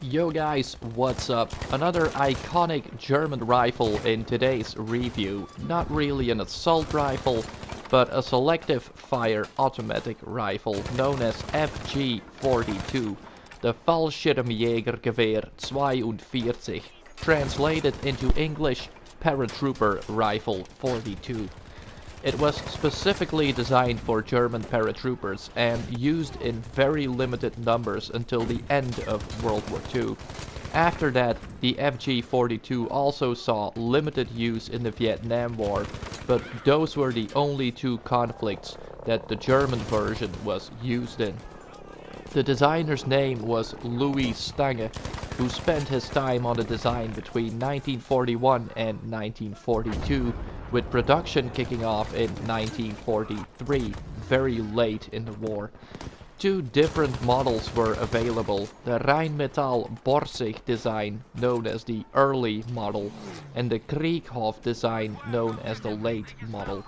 Yo guys, what's up? Another iconic German rifle in today's review. Not really an assault rifle, but a selective fire automatic rifle known as FG42, the Fallschirmjägergewehr 42, translated into English paratrooper rifle 42. It was specifically designed for German paratroopers and used in very limited numbers until the end of World War II. After that, the FG42 also saw limited use in the Vietnam War, but those were the only two conflicts that the German version was used in. The designer's name was Louis Stange, who spent his time on the design between 1941 and 1942, with production kicking off in 1943, very late in the war. Two different models were available, the Rheinmetall-Borsig design, known as the early model, and the Krieghoff design, known as the late model.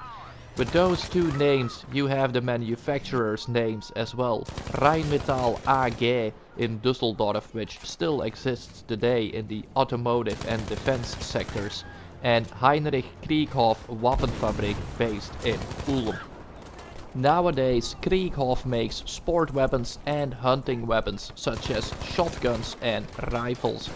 With those two names, you have the manufacturer's names as well. Rheinmetall AG in Düsseldorf, which still exists today in the automotive and defense sectors, and Heinrich Krieghoff Waffenfabrik based in Ulm. Nowadays, Krieghoff makes sport weapons and hunting weapons such as shotguns and rifles.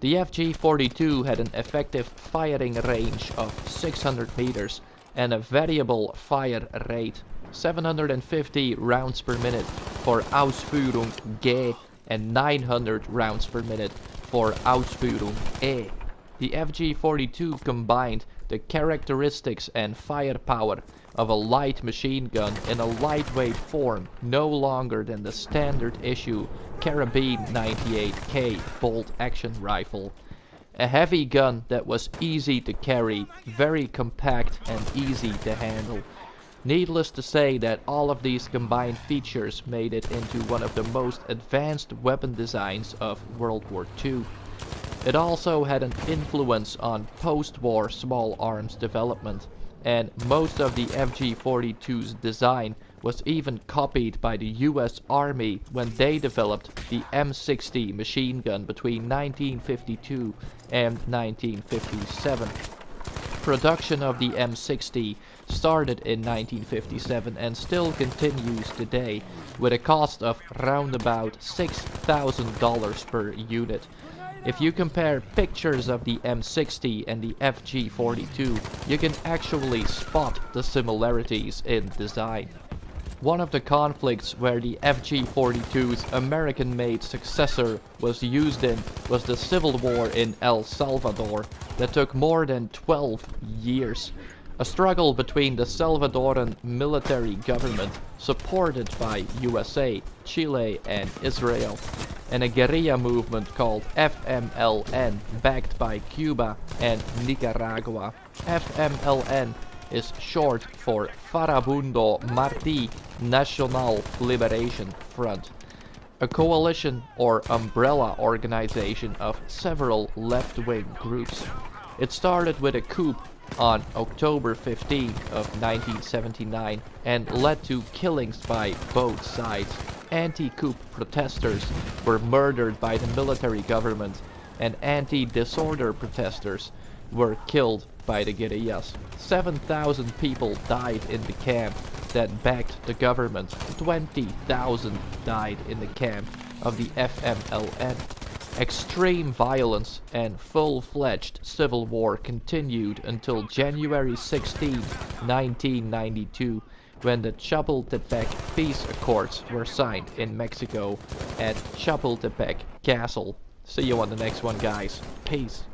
The FG42 had an effective firing range of 600 meters and a variable fire rate, 750 rounds per minute for Ausführung G and 900 rounds per minute for Ausführung E. The FG42 combined the characteristics and firepower of a light machine gun in a lightweight form, no longer than the standard issue Carabine 98K bolt-action rifle. A heavy gun that was easy to carry, very compact and easy to handle. Needless to say that all of these combined features made it into one of the most advanced weapon designs of World War II. It also had an influence on post-war small arms development, and most of the FG42's design was even copied by the US Army when they developed the M60 machine gun between 1952 and 1957. Production of the M60 started in 1957 and still continues today, with a cost of roundabout $6,000 per unit. If you compare pictures of the M60 and the FG42, you can actually spot the similarities in design. One of the conflicts where the FG42's American-made successor was used in was the Civil War in El Salvador that took more than 12 years. A struggle between the Salvadoran military government, supported by USA, Chile and Israel, and a guerrilla movement called FMLN, backed by Cuba and Nicaragua. FMLN is short for Farabundo Martí National Liberation Front, a coalition or umbrella organization of several left-wing groups. It started with a coup on October 15 of 1979 and led to killings by both sides. Anti-coup protesters were murdered by the military government, and anti-disorder protesters were killed by the guerrillas. 7,000 people died in the camp that backed the government. 20,000 died in the camp of the FMLN. Extreme violence and full-fledged civil war continued until January 16, 1992, when the Chapultepec Peace Accords were signed in Mexico at Chapultepec Castle. See you on the next one, guys. Peace.